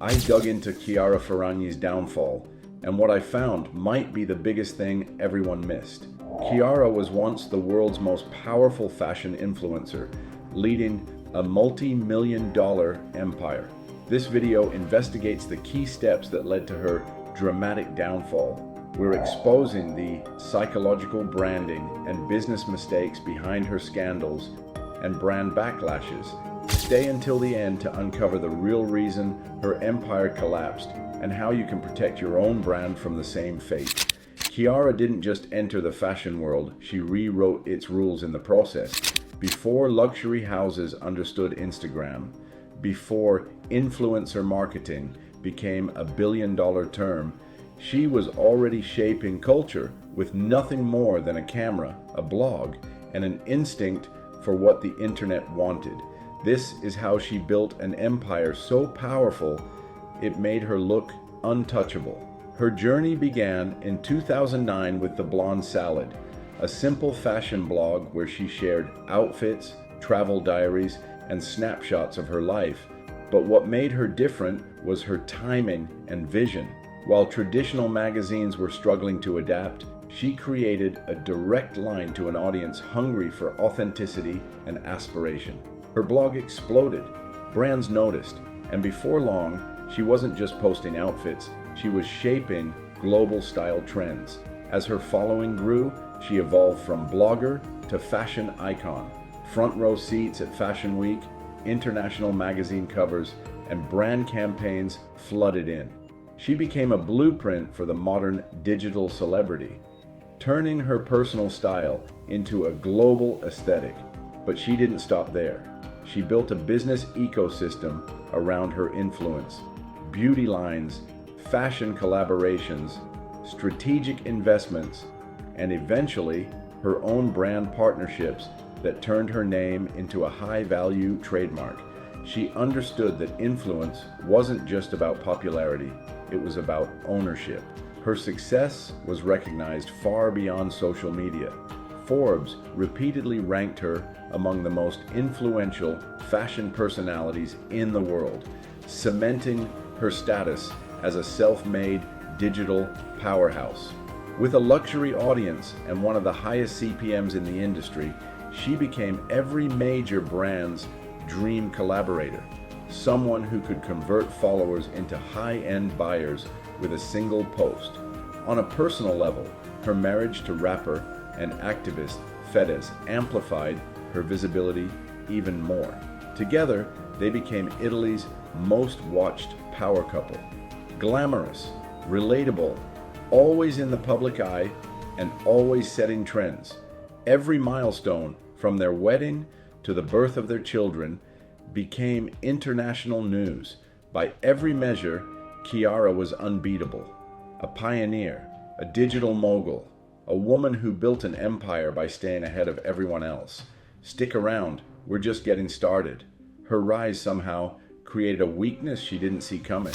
I dug into Chiara Ferragni's downfall, and what I found might be the biggest thing everyone missed. Chiara was once the world's most powerful fashion influencer, leading a multi-million-dollar empire. This video investigates the key steps that led to her dramatic downfall. We're exposing the psychological branding and business mistakes behind her scandals and brand backlashes. Stay until the end to uncover the real reason her empire collapsed and how you can protect your own brand from the same fate. Chiara didn't just enter the fashion world, she rewrote its rules in the process. Before luxury houses understood Instagram, before influencer marketing became a billion-dollar term, she was already shaping culture with nothing more than a camera, a blog, and an instinct for what the internet wanted. This is how she built an empire so powerful it made her look untouchable. Her journey began in 2009 with The Blonde Salad, a simple fashion blog where she shared outfits, travel diaries, and snapshots of her life. But what made her different was her timing and vision. While traditional magazines were struggling to adapt, she created a direct line to an audience hungry for authenticity and aspiration. Her blog exploded, brands noticed, and before long, she wasn't just posting outfits, she was shaping global style trends. As her following grew, she evolved from blogger to fashion icon. Front row seats at Fashion Week, international magazine covers, and brand campaigns flooded in. She became a blueprint for the modern digital celebrity, turning her personal style into a global aesthetic. But she didn't stop there. She built a business ecosystem around her influence. Beauty lines, fashion collaborations, strategic investments, and eventually her own brand partnerships that turned her name into a high-value trademark. She understood that influence wasn't just about popularity, it was about ownership. Her success was recognized far beyond social media. Forbes repeatedly ranked her among the most influential fashion personalities in the world, cementing her status as a self-made digital powerhouse. With a luxury audience and one of the highest CPMs in the industry, she became every major brand's dream collaborator, someone who could convert followers into high-end buyers with a single post. On a personal level, her marriage to rapper and activist Fedez amplified her visibility even more. Together, they became Italy's most watched power couple. Glamorous, relatable, always in the public eye, and always setting trends. Every milestone, from their wedding to the birth of their children, became international news. By every measure, Chiara was unbeatable. A pioneer, a digital mogul, a woman who built an empire by staying ahead of everyone else. Stick around, we're just getting started. Her rise somehow created a weakness she didn't see coming.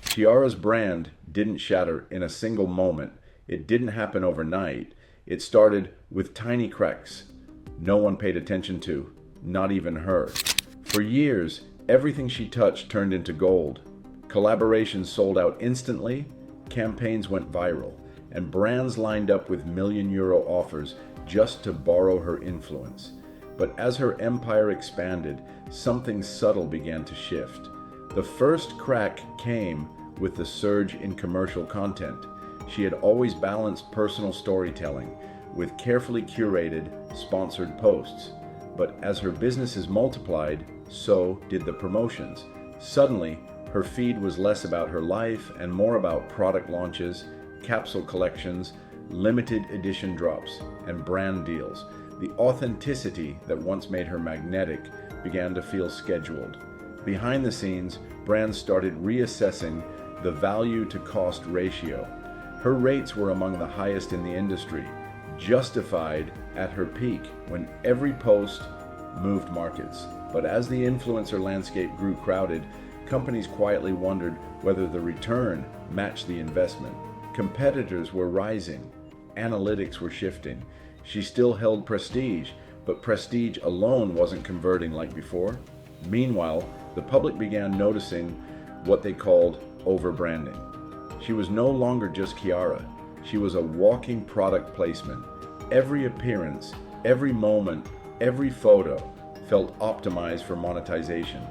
Chiara's brand didn't shatter in a single moment. It didn't happen overnight. It started with tiny cracks no one paid attention to, not even her. For years, everything she touched turned into gold. Collaborations sold out instantly, campaigns went viral, and brands lined up with million-euro offers just to borrow her influence. But as her empire expanded, something subtle began to shift. The first crack came with the surge in commercial content. She had always balanced personal storytelling with carefully curated, sponsored posts. But as her businesses multiplied, so did the promotions. Suddenly, her feed was less about her life and more about product launches, capsule collections, limited edition drops, and brand deals. The authenticity that once made her magnetic began to feel scheduled. Behind the scenes, brands started reassessing the value to cost ratio. Her rates were among the highest in the industry, justified at her peak when every post moved markets. But as the influencer landscape grew crowded, companies quietly wondered whether the return matched the investment. Competitors were rising, analytics were shifting. She still held prestige, but prestige alone wasn't converting like before. Meanwhile, the public began noticing what they called over-branding. She was no longer just Chiara. She was a walking product placement. Every appearance, every moment, every photo felt optimized for monetization.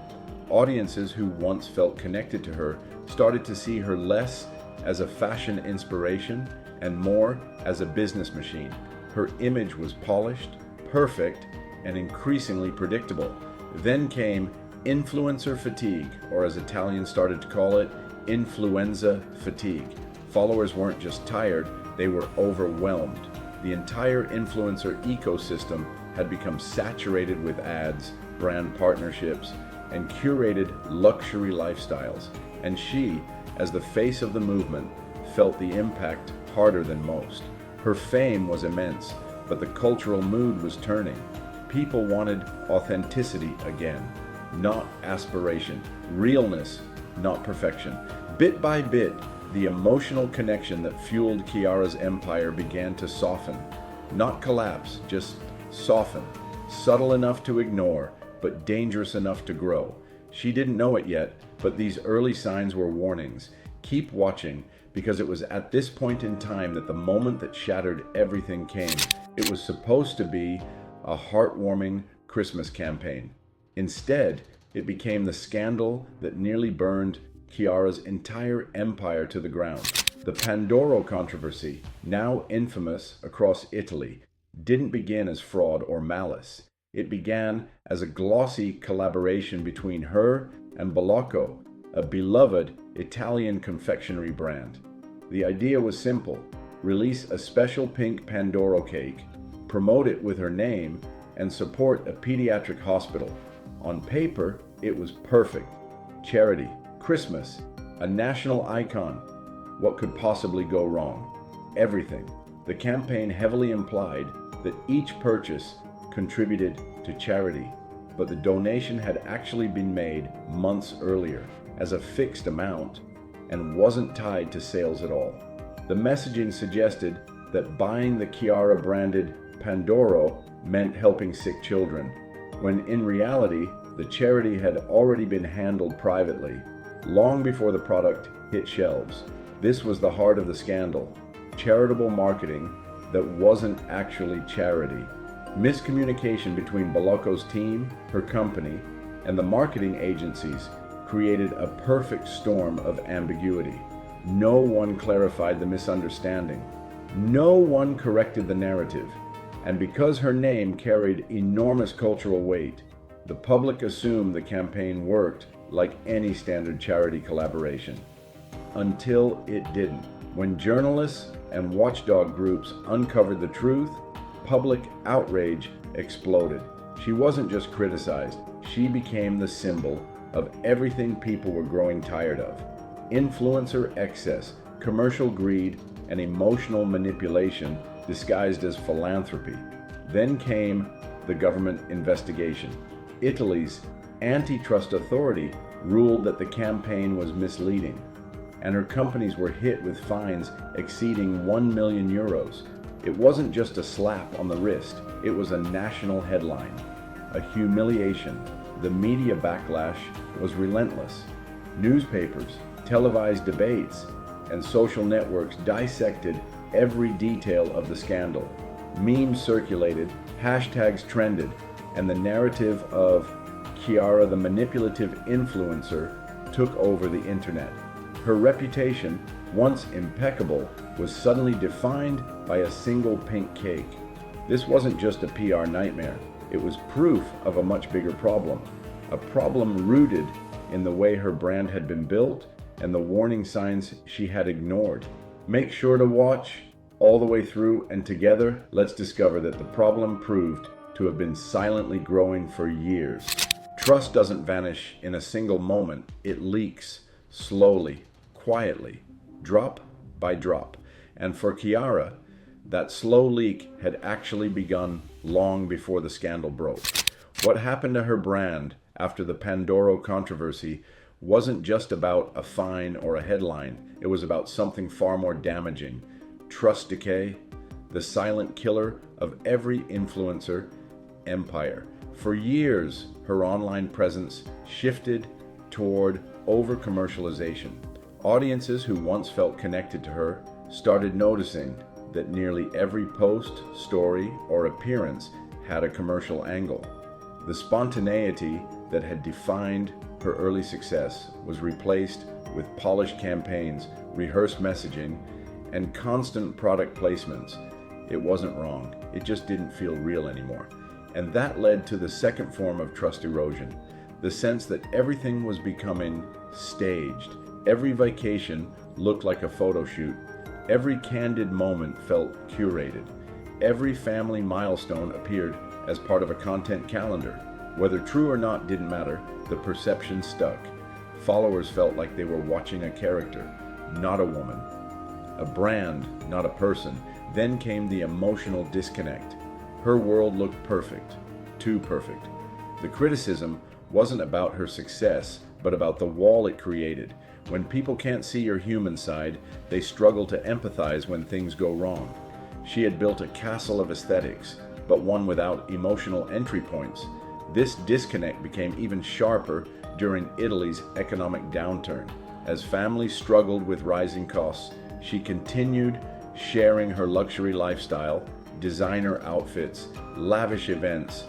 Audiences who once felt connected to her started to see her less as a fashion inspiration and more as a business machine. Her image was polished, perfect, and increasingly predictable. Then came influencer fatigue, or as Italians started to call it, influenza fatigue. Followers weren't just tired, they were overwhelmed. The entire influencer ecosystem had become saturated with ads, brand partnerships, and curated luxury lifestyles. And she, as the face of the movement, felt the impact harder than most. Her fame was immense, but the cultural mood was turning. People wanted authenticity again, not aspiration, realness, not perfection. Bit by bit, the emotional connection that fueled Chiara's empire began to soften. Not collapse, just soften. Subtle enough to ignore, but dangerous enough to grow. She didn't know it yet, but these early signs were warnings. Keep watching, because it was at this point in time that the moment that shattered everything came. It was supposed to be a heartwarming Christmas campaign. Instead, it became the scandal that nearly burned Chiara's entire empire to the ground. The Pandoro controversy, now infamous across Italy, didn't begin as fraud or malice. It began as a glossy collaboration between her and Bellocco, a beloved Italian confectionery brand. The idea was simple: release a special pink Pandoro cake, promote it with her name, and support a pediatric hospital. On paper, it was perfect. Charity, Christmas, a national icon. What could possibly go wrong? Everything. The campaign heavily implied that each purchase contributed to charity, but the donation had actually been made months earlier as a fixed amount and wasn't tied to sales at all. The messaging suggested that buying the Chiara branded Pandoro meant helping sick children, when in reality, the charity had already been handled privately, long before the product hit shelves. This was the heart of the scandal: charitable marketing that wasn't actually charity. Miscommunication between Bellocco's team, her company, and the marketing agencies created a perfect storm of ambiguity. No one clarified the misunderstanding. No one corrected the narrative. And because her name carried enormous cultural weight, the public assumed the campaign worked like any standard charity collaboration. Until it didn't. When journalists and watchdog groups uncovered the truth, public outrage exploded. She wasn't just criticized, she became the symbol of everything people were growing tired of: influencer excess, commercial greed, and emotional manipulation disguised as philanthropy. Then came the government investigation. Italy's antitrust authority ruled that the campaign was misleading, and her companies were hit with fines exceeding 1 million euros. It wasn't just a slap on the wrist, it was a national headline, a humiliation. The media backlash was relentless. Newspapers, televised debates, and social networks dissected every detail of the scandal. Memes circulated, hashtags trended, and the narrative of Chiara the manipulative influencer took over the internet. Her reputation, once impeccable, was suddenly defined by a single pink cake. This wasn't just a PR nightmare. It was proof of a much bigger problem. A problem rooted in the way her brand had been built and the warning signs she had ignored. Make sure to watch all the way through, and together, let's discover that the problem proved to have been silently growing for years. Trust doesn't vanish in a single moment. It leaks slowly, quietly, drop by drop. And for Chiara, that slow leak had actually begun long before the scandal broke. What happened to her brand after the Pandoro controversy wasn't just about a fine or a headline. It was about something far more damaging: trust decay, the silent killer of every influencer empire. For years, her online presence shifted toward over-commercialization. Audiences who once felt connected to her started noticing that nearly every post, story, or appearance had a commercial angle. The spontaneity that had defined her early success was replaced with polished campaigns, rehearsed messaging, and constant product placements. It wasn't wrong, it just didn't feel real anymore. And that led to the second form of trust erosion, the sense that everything was becoming staged. Every vacation looked like a photo shoot. Every candid moment felt curated. Every family milestone appeared as part of a content calendar. Whether true or not didn't matter, the perception stuck. Followers felt like they were watching a character, not a woman. A brand, not a person. Then came the emotional disconnect. Her world looked perfect, too perfect. The criticism wasn't about her success, but about the wall it created. When people can't see your human side, they struggle to empathize when things go wrong. She had built a castle of aesthetics, but one without emotional entry points. This disconnect became even sharper during Italy's economic downturn. As families struggled with rising costs, she continued sharing her luxury lifestyle, designer outfits, lavish events,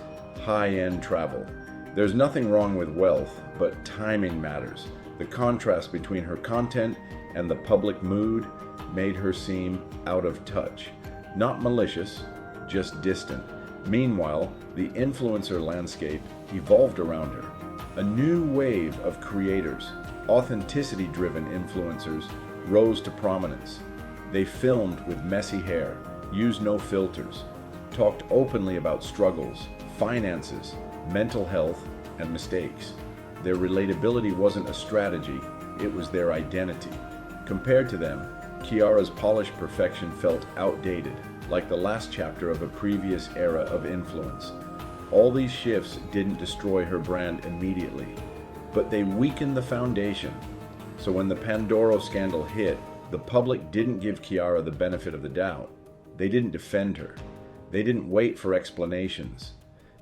high-end travel. There's nothing wrong with wealth, but timing matters. The contrast between her content and the public mood made her seem out of touch. Not malicious, just distant. Meanwhile, the influencer landscape evolved around her. A new wave of creators, authenticity-driven influencers, rose to prominence. They filmed with messy hair, used no filters, talked openly about struggles, finances, mental health, and mistakes. Their relatability wasn't a strategy, it was their identity. Compared to them, Chiara's polished perfection felt outdated, like the last chapter of a previous era of influence. All these shifts didn't destroy her brand immediately, but they weakened the foundation. So when the Pandoro scandal hit, the public didn't give Chiara the benefit of the doubt. They didn't defend her. They didn't wait for explanations.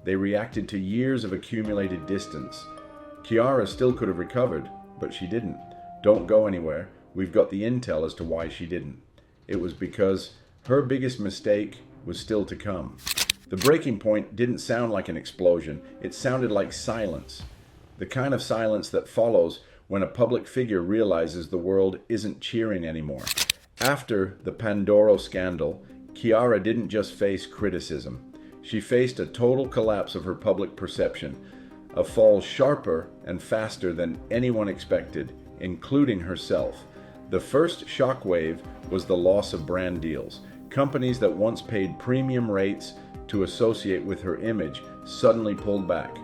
They reacted to years of accumulated distance. Chiara still could have recovered, but she didn't. Don't go anywhere. We've got the intel as to why she didn't. It was because her biggest mistake was still to come. The breaking point didn't sound like an explosion. It sounded like silence. The kind of silence that follows when a public figure realizes the world isn't cheering anymore. After the Pandoro scandal, Chiara didn't just face criticism. She faced a total collapse of her public perception, a fall sharper and faster than anyone expected, including herself. The first shockwave was the loss of brand deals. Companies that once paid premium rates to associate with her image suddenly pulled back.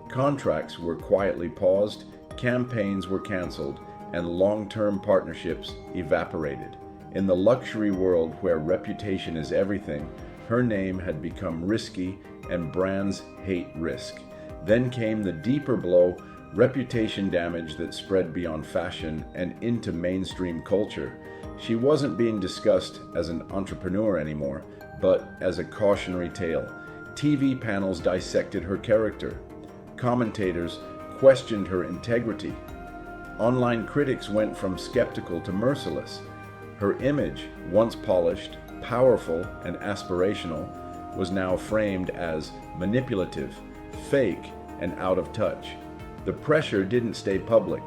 Contracts were quietly paused, campaigns were canceled, and long-term partnerships evaporated. In the luxury world where reputation is everything, her name had become risky, and brands hate risk. Then came the deeper blow, reputation damage that spread beyond fashion and into mainstream culture. She wasn't being discussed as an entrepreneur anymore, but as a cautionary tale. TV panels dissected her character. Commentators questioned her integrity. Online critics went from skeptical to merciless. Her image, once polished, powerful, and aspirational, was now framed as manipulative, fake, and out of touch. The pressure didn't stay public.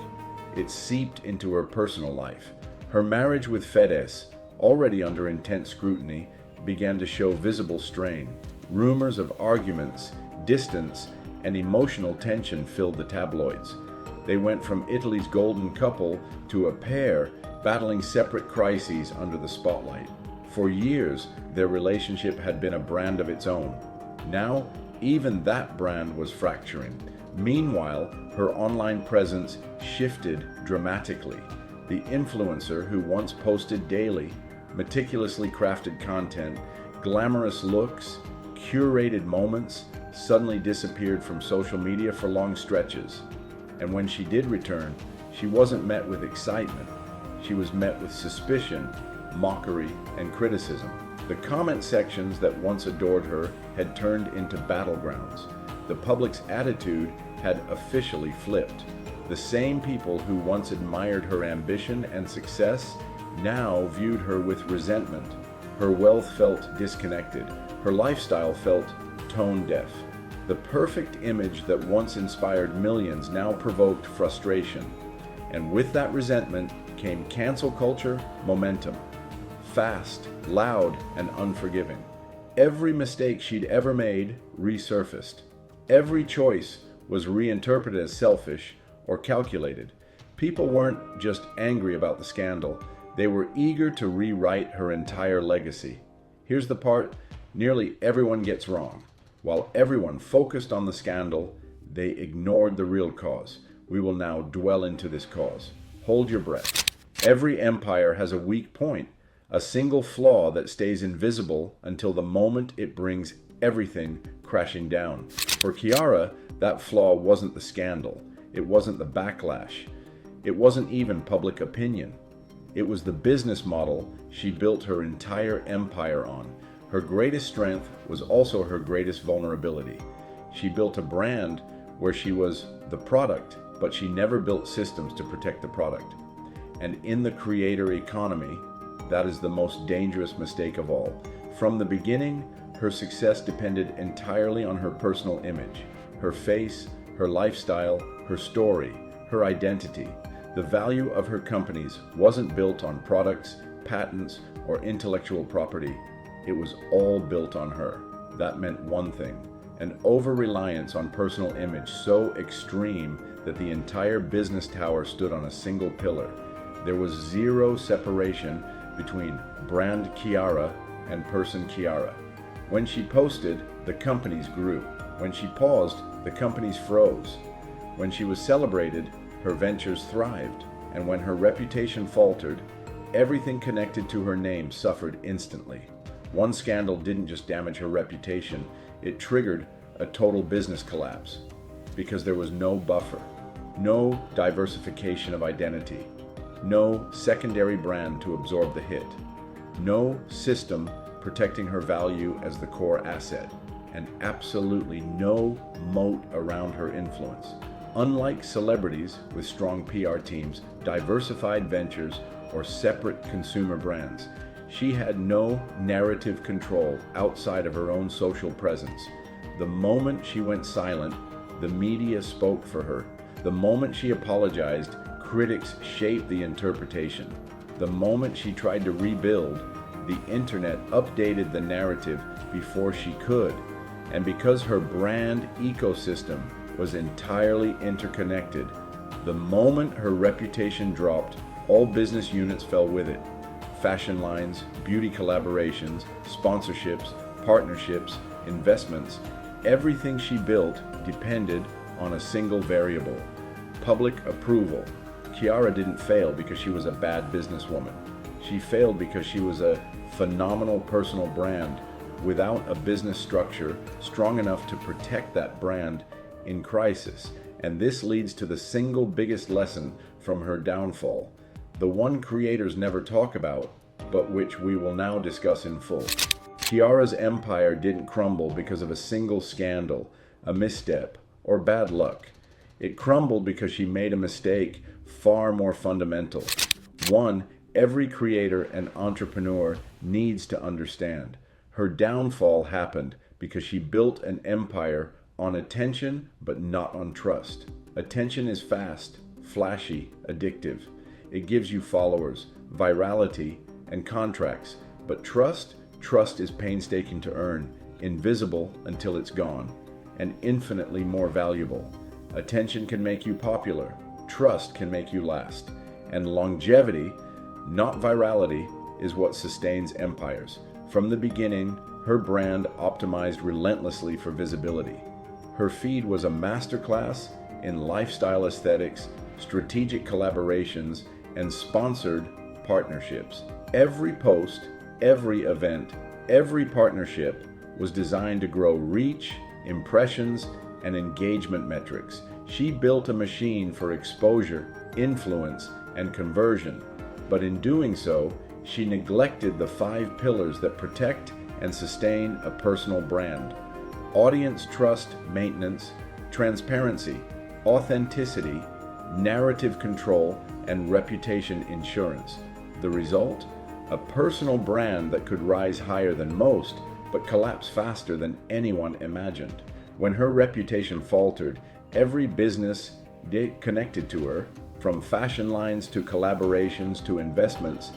It seeped into her personal life. Her marriage with Fedez, already under intense scrutiny, began to show visible strain. Rumors of arguments, distance, and emotional tension filled the tabloids. They went from Italy's golden couple to a pair battling separate crises under the spotlight. For years, their relationship had been a brand of its own. Now, even that brand was fracturing. Meanwhile, her online presence shifted dramatically. The influencer who once posted daily, meticulously crafted content, glamorous looks, curated moments, suddenly disappeared from social media for long stretches. And when she did return, she wasn't met with excitement. She was met with suspicion, mockery, and criticism. The comment sections that once adored her had turned into battlegrounds. The public's attitude had officially flipped. The same people who once admired her ambition and success now viewed her with resentment. Her wealth felt disconnected. Her lifestyle felt tone deaf. The perfect image that once inspired millions now provoked frustration. And with that resentment came cancel culture momentum. Fast, loud, and unforgiving. Every mistake she'd ever made resurfaced. Every choice was reinterpreted as selfish or calculated. People weren't just angry about the scandal, they were eager to rewrite her entire legacy. Here's the part nearly everyone gets wrong. While everyone focused on the scandal, they ignored the real cause. We will now dwell into this cause. Hold your breath. Every empire has a weak point, a single flaw that stays invisible until the moment it brings everything crashing down. For Chiara, that flaw wasn't the scandal. It wasn't the backlash. It wasn't even public opinion. It was the business model she built her entire empire on. Her greatest strength was also her greatest vulnerability. She built a brand where she was the product, but she never built systems to protect the product. And in the creator economy, that is the most dangerous mistake of all. From the beginning, her success depended entirely on her personal image, her face, her lifestyle, her story, her identity. The value of her companies wasn't built on products, patents, or intellectual property. It was all built on her. That meant one thing: an over-reliance on personal image so extreme that the entire business tower stood on a single pillar. There was zero separation between brand Chiara and person Chiara. When she posted, the companies grew. When she paused, the companies froze. When she was celebrated, her ventures thrived. And when her reputation faltered, everything connected to her name suffered instantly. One scandal didn't just damage her reputation, it triggered a total business collapse. Because there was no buffer, no diversification of identity, no secondary brand to absorb the hit, no system protecting her value as the core asset, and absolutely no moat around her influence. Unlike celebrities with strong PR teams, diversified ventures, or separate consumer brands, she had no narrative control outside of her own social presence. The moment she went silent, the media spoke for her. The moment she apologized, critics shaped the interpretation. The moment she tried to rebuild, the internet updated the narrative before she could. And because her brand ecosystem was entirely interconnected, the moment her reputation dropped, all business units fell with it. Fashion lines, beauty collaborations, sponsorships, partnerships, investments, everything she built depended on a single variable: public approval. Chiara didn't fail because she was a bad businesswoman. She failed because she was a phenomenal personal brand without a business structure strong enough to protect that brand in crisis. And this leads to the single biggest lesson from her downfall, the one creators never talk about, but which we will now discuss in full. Chiara's empire didn't crumble because of a single scandal, a misstep, or bad luck. It crumbled because she made a mistake far more fundamental. One every creator and entrepreneur needs to understand. Her downfall happened because she built an empire on attention but not on trust. Attention is fast, flashy, addictive. It gives you followers, virality, and contracts. But trust is painstaking to earn, invisible until it's gone, and infinitely more valuable. Attention can make you popular. Trust can make you last. And longevity, not virality, is what sustains empires. From the beginning, her brand optimized relentlessly for visibility. Her feed was a masterclass in lifestyle aesthetics, strategic collaborations, and sponsored partnerships. Every post, every event, every partnership was designed to grow reach, impressions, and engagement metrics. She built a machine for exposure, influence, and conversion. But in doing so, she neglected the 5 pillars that protect and sustain a personal brand: audience trust maintenance, transparency, authenticity, narrative control, and reputation insurance. The result? A personal brand that could rise higher than most, but collapse faster than anyone imagined. When her reputation faltered, every business connected to her, from fashion lines to collaborations to investments,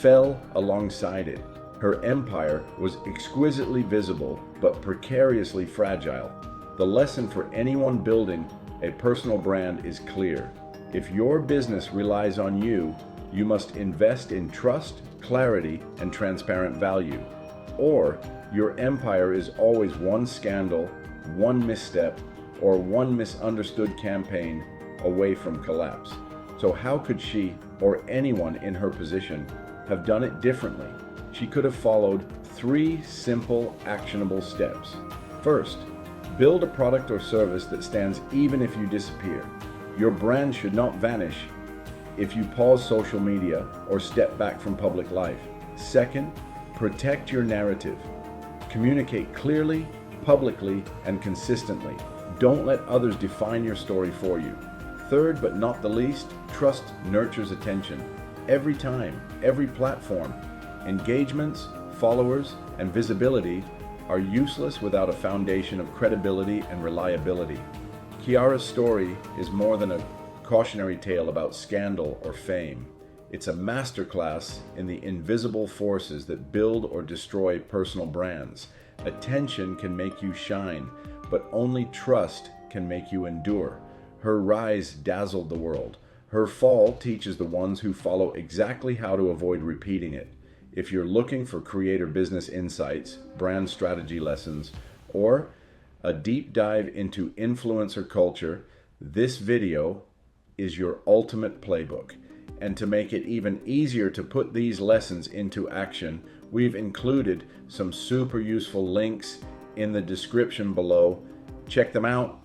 fell alongside it. Her empire was exquisitely visible, but precariously fragile. The lesson for anyone building a personal brand is clear. If your business relies on you, you must invest in trust, clarity, and transparent value. Or your empire is always one scandal, one misstep, or one misunderstood campaign away from collapse. So how could she, or anyone in her position, have done it differently? She could have followed 3 simple, actionable steps. First, build a product or service that stands even if you disappear. Your brand should not vanish if you pause social media or step back from public life. Second, protect your narrative. Communicate clearly, publicly, and consistently. Don't let others define your story for you. Third, but not the least, trust nurtures attention. Every time, every platform. Engagements, followers, and visibility are useless without a foundation of credibility and reliability. Chiara's story is more than a cautionary tale about scandal or fame. It's a masterclass in the invisible forces that build or destroy personal brands. Attention can make you shine, but only trust can make you endure. Her rise dazzled the world. Her fall teaches the ones who follow exactly how to avoid repeating it. If you're looking for creator business insights, brand strategy lessons, or a deep dive into influencer culture, this video is your ultimate playbook. And to make it even easier to put these lessons into action, we've included some super useful links in the description below. Check them out.